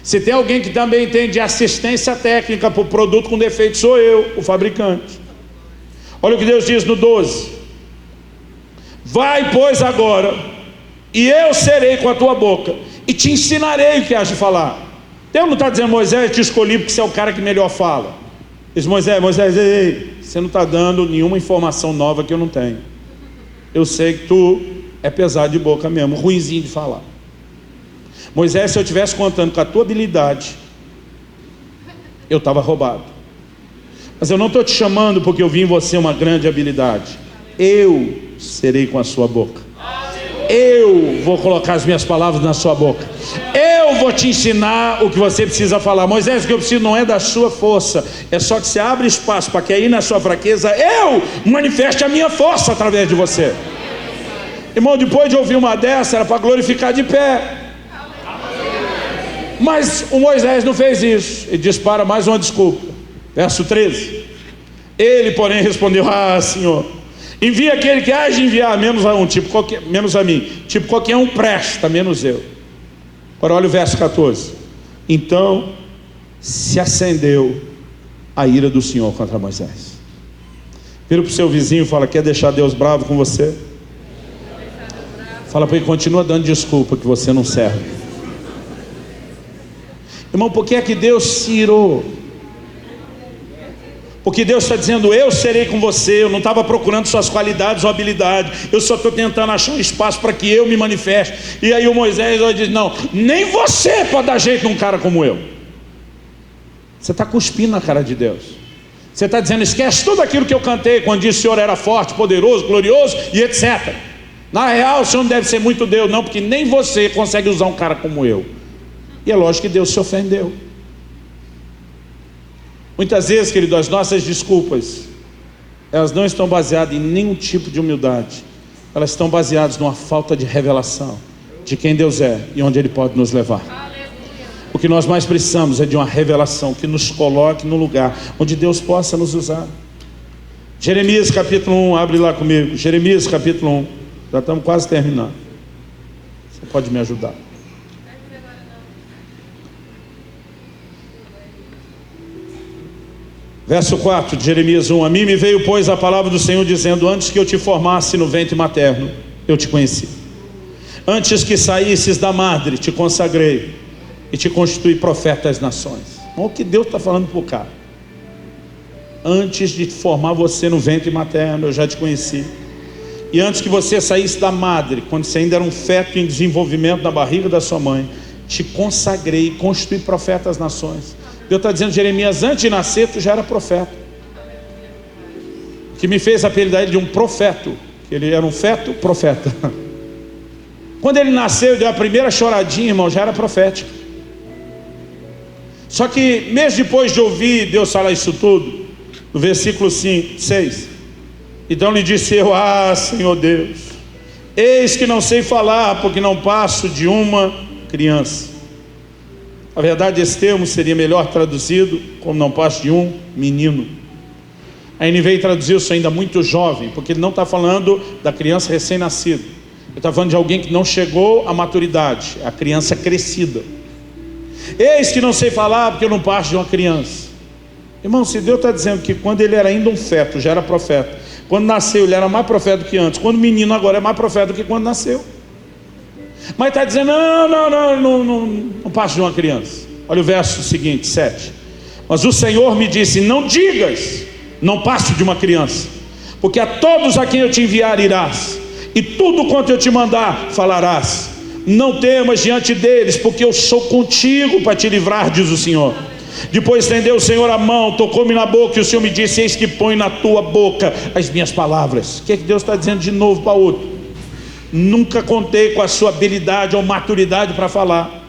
Se tem alguém que também entende de assistência técnica para o produto com defeito, sou eu, o fabricante. Olha o que Deus diz no 12, vai pois agora, e eu serei com a tua boca, e te ensinarei o que has de falar. Deus não está dizendo, Moisés, eu te escolhi porque você é o cara que melhor fala. Diz Moisés, ei, você não está dando nenhuma informação nova que eu não tenho. Eu sei que tu é pesado de boca mesmo, ruinzinho de falar. Moisés, se eu estivesse contando com a tua habilidade, eu estava roubado. Mas eu não estou te chamando porque eu vi em você uma grande habilidade. Eu serei com a sua boca. Eu vou colocar as minhas palavras na sua boca. Eu vou te ensinar o que você precisa falar. Moisés, o que eu preciso não é da sua força, é só que você abre espaço para que aí na sua fraqueza eu manifeste a minha força através de você. Irmão, depois de ouvir uma dessa, era para glorificar de pé. Mas o Moisés não fez isso. Ele dispara mais uma desculpa. Verso 13. Ele, porém, respondeu, Senhor, envia aquele que há de enviar, menos a mim. Tipo, qualquer um presta, menos eu. Agora olha o verso 14. Então se acendeu a ira do Senhor contra Moisés. Vira para o seu vizinho e fala, quer deixar Deus bravo com você? Fala para ele, continua dando desculpa que você não serve. Irmão, por que é que Deus se irou? Porque Deus está dizendo, eu serei com você. Eu não estava procurando suas qualidades ou habilidades, eu só estou tentando achar um espaço para que eu me manifeste. E aí o Moisés diz, não, nem você pode dar jeito num cara como eu. Você está cuspindo na cara de Deus. Você está dizendo, esquece tudo aquilo que eu cantei quando disse que o Senhor era forte, poderoso, glorioso e etc. Na real, o Senhor não deve ser muito Deus, não, porque nem você consegue usar um cara como eu. E é lógico que Deus se ofendeu. Muitas vezes, querido, as nossas desculpas, elas não estão baseadas em nenhum tipo de humildade. Elas estão baseadas numa falta de revelação de quem Deus é e onde Ele pode nos levar. O que nós mais precisamos é de uma revelação que nos coloque no lugar onde Deus possa nos usar. Jeremias capítulo 1, abre lá comigo. Jeremias capítulo 1, já estamos quase terminando. Você pode me ajudar? Verso 4 de Jeremias 1, a mim me veio, pois, a palavra do Senhor, dizendo, antes que eu te formasse no ventre materno, eu te conheci. Antes que saísses da madre, te consagrei e te constituí profeta das nações. Olha o que Deus está falando para o cara. Antes de formar você no ventre materno, eu já te conheci. E antes que você saísse da madre, quando você ainda era um feto em desenvolvimento na barriga da sua mãe, te consagrei e constituí profeta das nações. Deus está dizendo, Jeremias, antes de nascer, tu já era profeta. Que me fez apelidar ele de um profeta. Ele era um feto profeta. Quando ele nasceu e deu a primeira choradinha, irmão, já era profético. Só que mês depois de ouvir Deus falar isso tudo, no versículo 6, então lhe disse eu, Senhor Deus, eis que não sei falar, porque não passo de uma criança. Na verdade, esse termo seria melhor traduzido como não passo de um menino. A NVI traduziu isso ainda muito jovem, porque ele não está falando da criança recém-nascida. Ele está falando de alguém que não chegou à maturidade, a criança crescida. Eis que não sei falar, porque eu não passo de uma criança. Irmão, se Deus está dizendo que quando ele era ainda um feto, já era profeta. Quando nasceu, ele era mais profeta do que antes. Quando menino, agora é mais profeta do que quando nasceu. Mas está dizendo, não passo de uma criança. Olha o verso seguinte, 7. Mas o Senhor me disse, não digas, não passo de uma criança, porque a todos a quem eu te enviar irás, e tudo quanto eu te mandar falarás. Não temas diante deles, porque eu sou contigo para te livrar, diz o Senhor. Depois estendeu o Senhor a mão, tocou-me na boca, e o Senhor me disse, eis que põe na tua boca as minhas palavras. O que é que Deus está dizendo de novo para outro? Nunca contei com a sua habilidade ou maturidade para falar.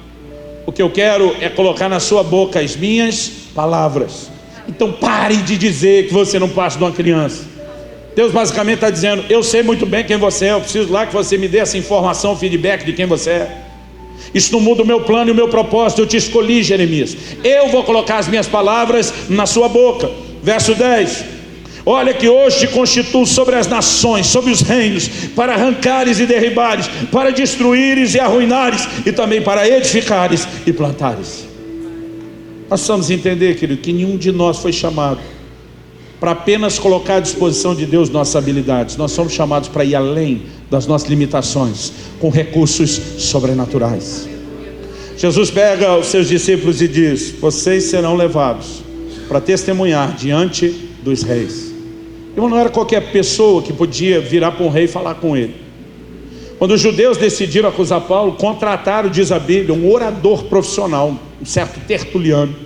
O que eu quero é colocar na sua boca as minhas palavras. Então pare de dizer que você não passa de uma criança. Deus basicamente está dizendo, eu sei muito bem quem você é, eu preciso lá que você me dê essa informação, feedback de quem você é. Isso não muda o meu plano e o meu propósito, eu te escolhi, Jeremias. Eu vou colocar as minhas palavras na sua boca. Verso 10. Olha que hoje te constituo sobre as nações, sobre os reinos, para arrancares e derribares, para destruíres e arruinares, e também para edificares e plantares. Nós precisamos entender, querido, que nenhum de nós foi chamado para apenas colocar à disposição de Deus nossas habilidades. Nós somos chamados para ir além das nossas limitações, com recursos sobrenaturais. Jesus pega os seus discípulos e diz, vocês serão levados para testemunhar diante dos reis. Irmão, não era qualquer pessoa que podia virar para um rei e falar com ele. Quando os judeus decidiram acusar Paulo, contrataram, diz a Bíblia, um orador profissional, um certo Tertuliano.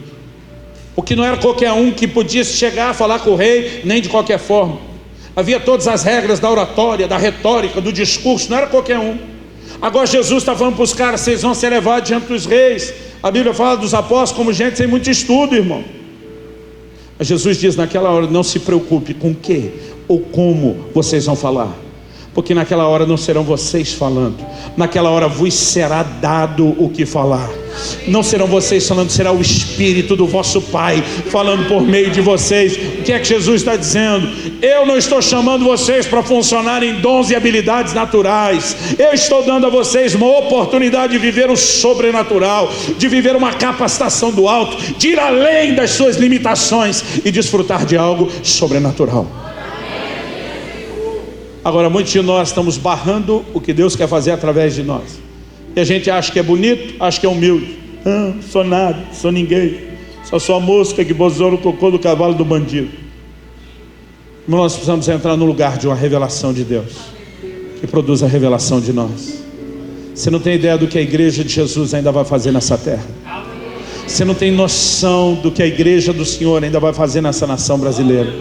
Porque não era qualquer um que podia chegar a falar com o rei, nem de qualquer forma. Havia todas as regras da oratória, da retórica, do discurso, não era qualquer um. Agora Jesus está falando para os caras, vocês vão ser levados diante dos reis. A Bíblia fala dos apóstolos como gente sem muito estudo, irmão. Mas Jesus diz naquela hora, não se preocupe com o que ou como vocês vão falar. Porque naquela hora não serão vocês falando, naquela hora vos será dado o que falar. Não serão vocês falando, será o Espírito do vosso Pai falando por meio de vocês. O que é que Jesus está dizendo? Eu não estou chamando vocês para funcionar em dons e habilidades naturais. Eu estou dando a vocês uma oportunidade de viver o sobrenatural, de viver uma capacitação do alto, de ir além das suas limitações e desfrutar de algo sobrenatural. Agora, muitos de nós estamos barrando o que Deus quer fazer através de nós. E a gente acha que é bonito, acha que é humilde. Sou nada, sou ninguém. Só sou a mosca que bozou no cocô do cavalo do bandido. Mas nós precisamos entrar no lugar de uma revelação de Deus, que produz a revelação de nós. Você não tem ideia do que a igreja de Jesus ainda vai fazer nessa terra. Você não tem noção do que a igreja do Senhor ainda vai fazer nessa nação brasileira.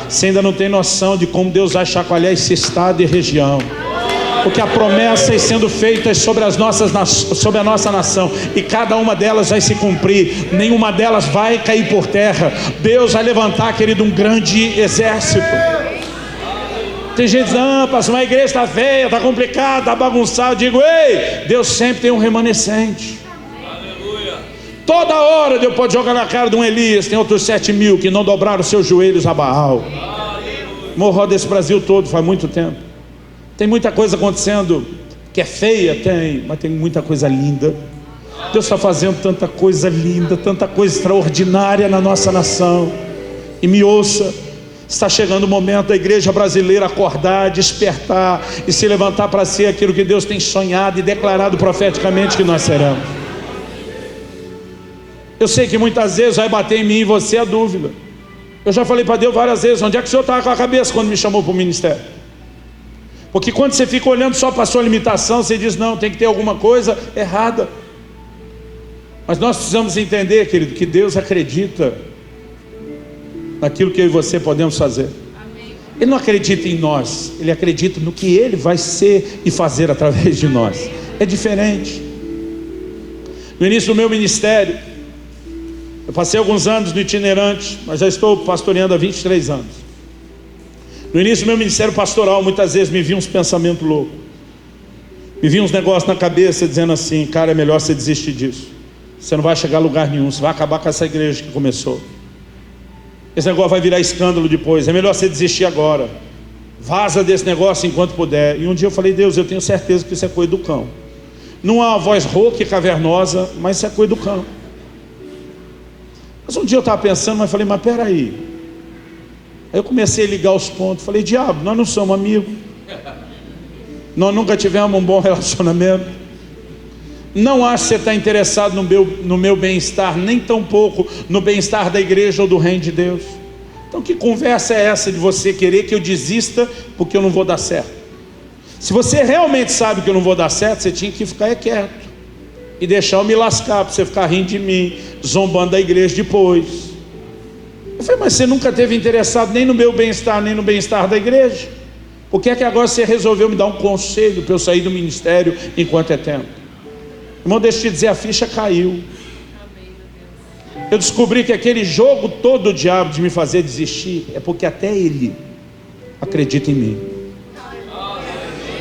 Você ainda não tem noção de como Deus vai chacoalhar esse estado e região. Porque há promessas sendo feitas sobre a nossa nação, e cada uma delas vai se cumprir, nenhuma delas vai cair por terra. Deus vai levantar, querido, um grande exército. Tem gente dizendo, pastor, uma igreja está feia, está complicada, está bagunçada. Eu digo, ei, Deus sempre tem um remanescente. Toda hora Deus pode jogar na cara de um Elias. Tem outros 7.000 que não dobraram seus joelhos a Baal. Morreu desse Brasil todo faz muito tempo. Tem muita coisa acontecendo que é feia, mas tem muita coisa linda. Deus está fazendo tanta coisa linda, tanta coisa extraordinária na nossa nação. E me ouça, Está chegando o momento da igreja brasileira acordar, despertar e se levantar para ser aquilo que Deus tem sonhado e declarado profeticamente que nós seremos. Eu sei que muitas vezes vai bater em mim e em você a dúvida. Eu já falei para Deus várias vezes: onde é que o Senhor estava com a cabeça quando me chamou para o ministério? Porque quando você fica olhando só para a sua limitação, você diz: não, tem que ter alguma coisa errada. Mas nós precisamos entender, querido, que Deus acredita naquilo que eu e você podemos fazer. Ele não acredita em nós, Ele acredita no que Ele vai ser e fazer através de nós. É diferente. No início do meu ministério, eu passei alguns anos no itinerante, mas já estou pastoreando há 23 anos. No início do meu ministério pastoral, muitas vezes me vinham uns pensamentos loucos. Me vinham uns negócios na cabeça dizendo assim: cara, é melhor você desistir disso. Você não vai chegar a lugar nenhum, você vai acabar com essa igreja que começou. Esse negócio vai virar escândalo depois, é melhor você desistir agora. Vaza desse negócio enquanto puder. E um dia eu falei: Deus, eu tenho certeza que isso é coisa do cão. Não há uma voz rouca e cavernosa, mas isso é coisa do cão. Mas um dia eu estava pensando, mas falei: mas peraí. Aí eu comecei a ligar os pontos. Falei: diabo, nós não somos amigos. Nós nunca tivemos um bom relacionamento. Não acho que você está interessado no meu bem-estar, nem tão pouco no bem-estar da igreja ou do reino de Deus. Então que conversa é essa de você querer que eu desista porque eu não vou dar certo? Se você realmente sabe que eu não vou dar certo, você tinha que ficar quieto e deixar eu me lascar, para você ficar rindo de mim, zombando da igreja depois. Eu falei: mas você nunca teve interessado nem no meu bem-estar, nem no bem-estar da igreja? Por que é que agora você resolveu me dar um conselho para eu sair do ministério enquanto é tempo? Irmão, deixa eu te dizer, a ficha caiu. Eu descobri que aquele jogo todo do diabo de me fazer desistir é porque até ele acredita em mim.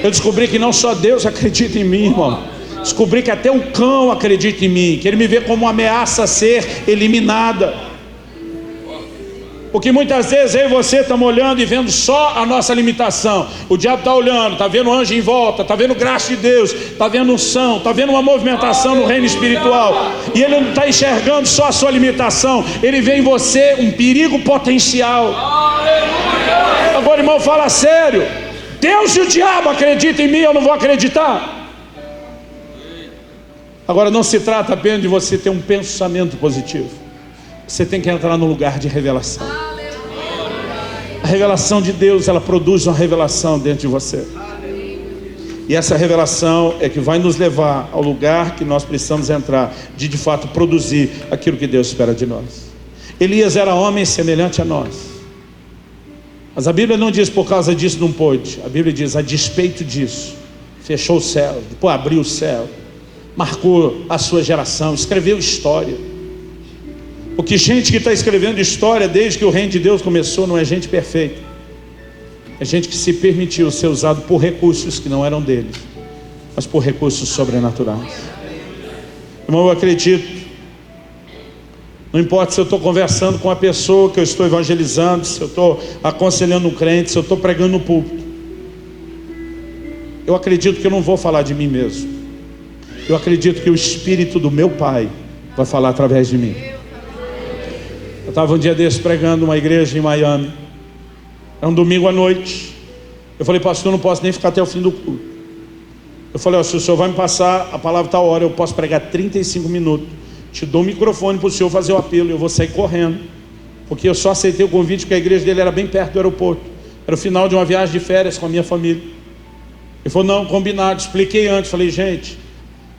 Eu descobri que não só Deus acredita em mim, irmão. Descobri que até o cão acredita em mim, que ele me vê como uma ameaça a ser eliminada. Porque muitas vezes eu e você estamos olhando e vendo só a nossa limitação. O diabo está olhando, está vendo anjo em volta, está vendo graça de Deus, está vendo unção, está vendo uma movimentação no reino espiritual. E ele não está enxergando só a sua limitação, ele vê em você um perigo potencial. Agora, irmão, fala sério: Deus e o diabo acreditam em mim, eu não vou acreditar? Agora, não se trata apenas de você ter um pensamento positivo. Você tem que entrar no lugar de revelação. A revelação de Deus, ela produz uma revelação dentro de você. E essa revelação é que vai nos levar ao lugar que nós precisamos entrar, de fato produzir aquilo que Deus espera de nós. Elias era homem semelhante a nós, mas a Bíblia não diz por causa disso não pôde. A Bíblia diz: a despeito disso, fechou o céu, depois abriu o céu, marcou a sua geração, escreveu história. Porque gente que está escrevendo história desde que o reino de Deus começou não é gente perfeita. É gente que se permitiu ser usado por recursos que não eram deles, mas por recursos sobrenaturais. Irmão, eu acredito, não importa se eu estou conversando com a pessoa que eu estou evangelizando, se eu estou aconselhando um crente, se eu estou pregando no púlpito, eu acredito que eu não vou falar de mim mesmo. Eu acredito que o Espírito do meu Pai vai falar através de mim. Eu estava um dia desse pregando uma igreja em Miami. Era um domingo à noite. Eu falei: pastor, eu não posso nem ficar até o fim do culto. Eu falei: se o senhor vai me passar a palavra tal hora, eu posso pregar 35 minutos. Te dou o microfone para o senhor fazer o apelo e eu vou sair correndo. Porque eu só aceitei o convite porque a igreja dele era bem perto do aeroporto. Era o final de uma viagem de férias com a minha família. Ele falou: não, combinado. Expliquei antes. Falei: gente,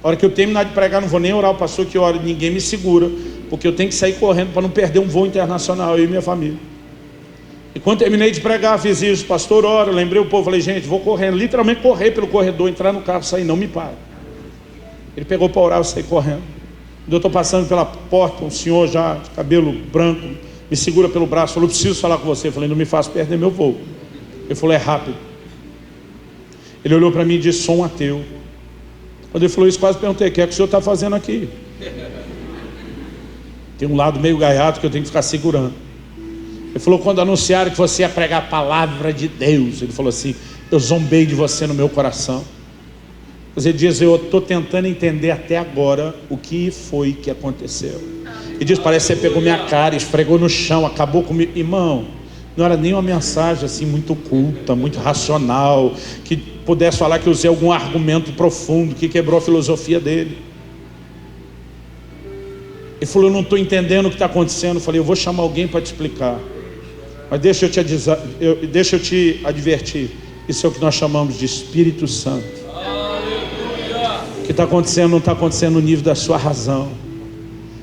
a hora que eu terminar de pregar, não vou nem orar o pastor que ora, ninguém me segura, porque eu tenho que sair correndo para não perder um voo internacional, eu e minha família. E quando terminei de pregar, fiz isso: pastor, ora, lembrei o povo, falei: gente, vou correndo, literalmente correr pelo corredor, entrar no carro, sair, não me para. Ele pegou para orar, eu saí correndo. Quando eu estou passando pela porta, um senhor já de cabelo branco me segura pelo braço, falou: preciso falar com você. Eu falei: não me faça perder meu voo. Ele falou: é rápido. Ele olhou para mim e disse: sou um ateu. Quando ele falou isso, quase perguntei: o que é que o senhor está fazendo aqui? Tem um lado meio gaiato que eu tenho que ficar segurando. Ele falou: quando anunciaram que você ia pregar a palavra de Deus, ele falou assim: eu zombei de você no meu coração. Mas ele diz: eu estou tentando entender até agora o que foi que aconteceu. Ele diz: parece que você pegou minha cara, esfregou no chão, acabou comigo. Irmão, Não era nem uma mensagem assim muito culta, muito racional, que pudesse falar que eu usei algum argumento profundo que quebrou a filosofia dele. Ele falou: eu não estou entendendo o que está acontecendo. Eu falei: eu vou chamar alguém para te explicar, mas deixa eu te advertir, isso é o que nós chamamos de Espírito Santo. O que está acontecendo não está acontecendo no nível da sua razão.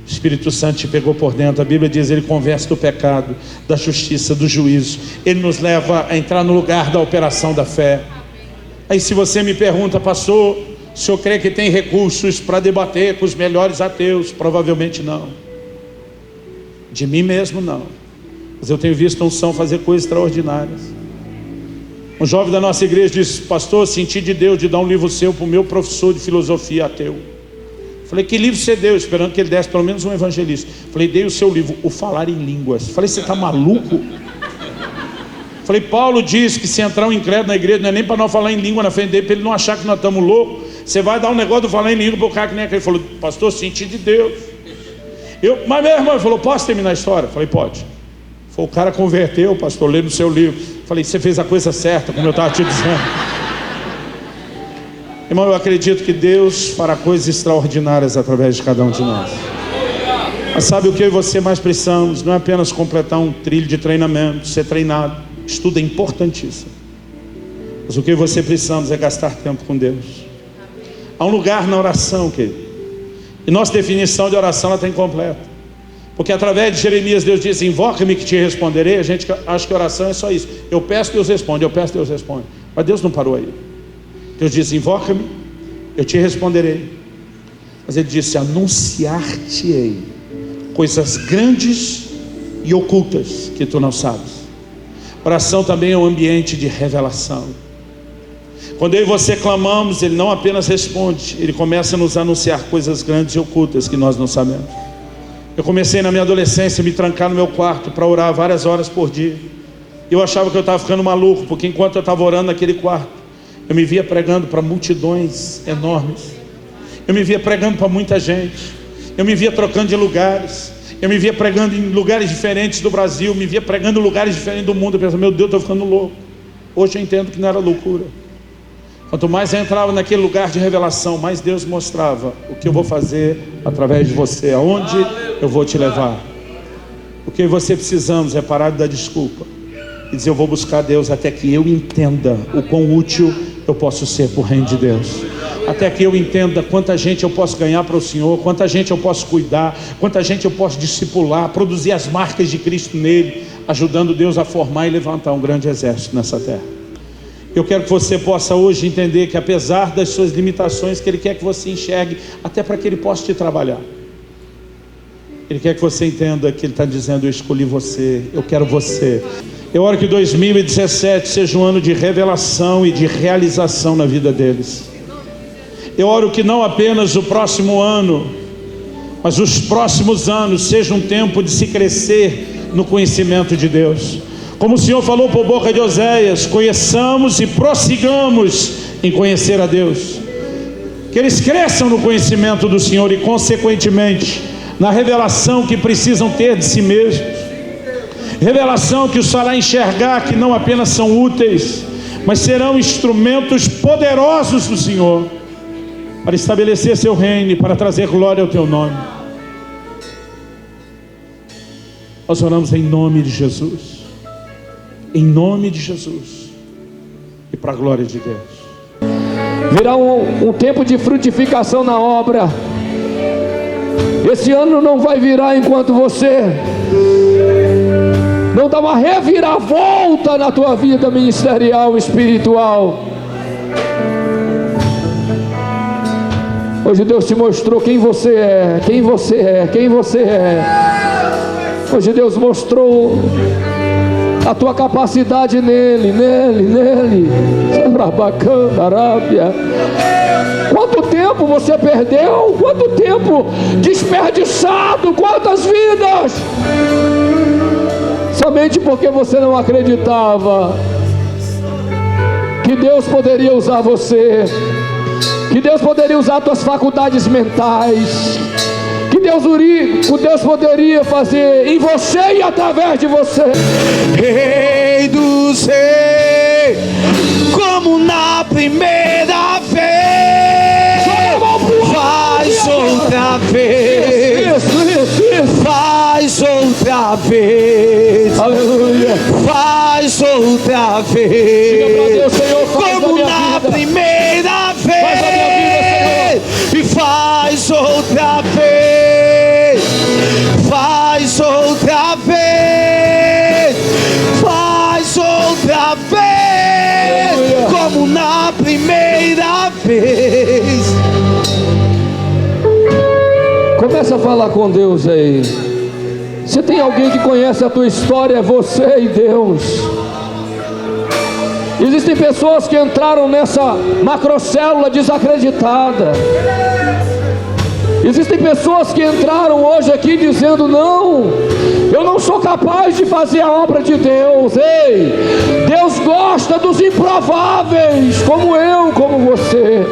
O Espírito Santo te pegou por dentro. A Bíblia diz: ele convence do pecado, da justiça, do juízo. Ele nos leva a entrar no lugar da operação da fé. Aí se você me pergunta: pastor, o senhor crê que tem recursos para debater com os melhores ateus? Provavelmente não. De mim mesmo não. Mas eu tenho visto a unção fazer coisas extraordinárias. Um jovem da nossa igreja disse: pastor, senti de Deus de dar um livro seu para o meu professor de filosofia ateu. Falei: que livro você deu? Esperando que ele desse pelo menos um evangelista. Falei: dei o seu livro, O Falar em Línguas. Falei: você está maluco? Falei: Paulo diz que se entrar um incrédulo na igreja, não é nem para nós falar em língua na frente dele, para ele não achar que nós estamos loucos. Você vai dar um negócio de falar em língua para o cara que nem aquele. Ele falou: pastor, senti de Deus. Mas meu irmão falou: posso terminar a história? Falei: pode. Falei: o cara converteu, pastor, lendo o seu livro. Falei: você fez a coisa certa, como eu estava te dizendo. Irmão, eu acredito que Deus fará coisas extraordinárias através de cada um de nós. Mas sabe o que eu e você mais precisamos? Não é apenas completar um trilho de treinamento, ser treinado. Estudo é importantíssimo. Mas o que eu e você precisamos é gastar tempo com Deus. Há um lugar na oração, querido. E nossa definição de oração ela está incompleta. Porque através de Jeremias Deus diz: invoca-me que te responderei. A gente acha que oração é só isso. Eu peço, Deus responde. Eu peço, Deus responde. Mas Deus não parou aí. Deus diz: invoca-me, eu te responderei. Mas ele disse: anunciar-te-ei coisas grandes e ocultas que tu não sabes. Oração também é um ambiente de revelação. Quando eu e você clamamos, ele não apenas responde, ele começa a nos anunciar coisas grandes e ocultas que nós não sabemos. Eu comecei na minha adolescência a me trancar no meu quarto para orar várias horas por dia. Eu achava que eu estava ficando maluco, porque enquanto eu estava orando naquele quarto, eu me via pregando para multidões enormes. Eu me via pregando para muita gente. Eu me via trocando de lugares. Eu me via pregando em lugares diferentes do Brasil. Me via pregando em lugares diferentes do mundo. Eu pensava: meu Deus, estou ficando louco. Hoje eu entendo que não era loucura. Quanto mais eu entrava naquele lugar de revelação, mais Deus mostrava o que eu vou fazer através de você, aonde eu vou te levar. O que você precisamos é parar de dar desculpa e dizer: eu vou buscar Deus até que eu entenda o quão útil eu posso ser para o reino de Deus, até que eu entenda quanta gente eu posso ganhar para o Senhor, quanta gente eu posso cuidar, quanta gente eu posso discipular, produzir as marcas de Cristo nele, ajudando Deus a formar e levantar um grande exército nessa terra. Eu quero que você possa hoje entender que apesar das suas limitações, que Ele quer que você enxergue, até para que Ele possa te trabalhar. Ele quer que você entenda que Ele está dizendo: eu escolhi você, eu quero você. Eu oro que 2017 seja um ano de revelação e de realização na vida deles. Eu oro que não apenas o próximo ano, mas os próximos anos sejam um tempo de se crescer no conhecimento de Deus. Como o Senhor falou por boca de Oséias: conheçamos e prossigamos em conhecer a Deus. Que eles cresçam no conhecimento do Senhor e consequentemente na revelação que precisam ter de si mesmos. Revelação que os fará enxergar que não apenas são úteis, mas serão instrumentos poderosos do Senhor para estabelecer seu reino e para trazer glória ao teu nome. Nós oramos em nome de Jesus, em nome de Jesus e para a glória de Deus. Virá um tempo de frutificação na obra. Esse ano não vai virar enquanto você não dá uma reviravolta na tua vida ministerial, espiritual. Hoje Deus te mostrou quem você é, quem você é, quem você é. Hoje Deus mostrou a tua capacidade nele. Arábia. Quanto tempo você perdeu? Quanto tempo desperdiçado? Quantas vidas? Somente porque você não acreditava que Deus poderia usar você, que Deus poderia usar suas faculdades mentais, que Deus o Deus poderia fazer em você e através de você. Rei do céu, como na primeira vez, faz outra vez, faz outra vez, Aleluia. faz outra Diga pra vez, Deus, Senhor, faz como a minha na vida. primeira Faz a minha vida, vez, e faz outra vez, faz outra vez, faz outra vez, Aleluia. como na primeira vez. Começa a falar com Deus aí. Se tem alguém que conhece a tua história, é você e Deus. Existem pessoas que entraram nessa macrocélula desacreditada. Existem pessoas que entraram hoje aqui dizendo: não, eu não sou capaz de fazer a obra de Deus. Ei, Deus gosta dos improváveis, como eu, como você.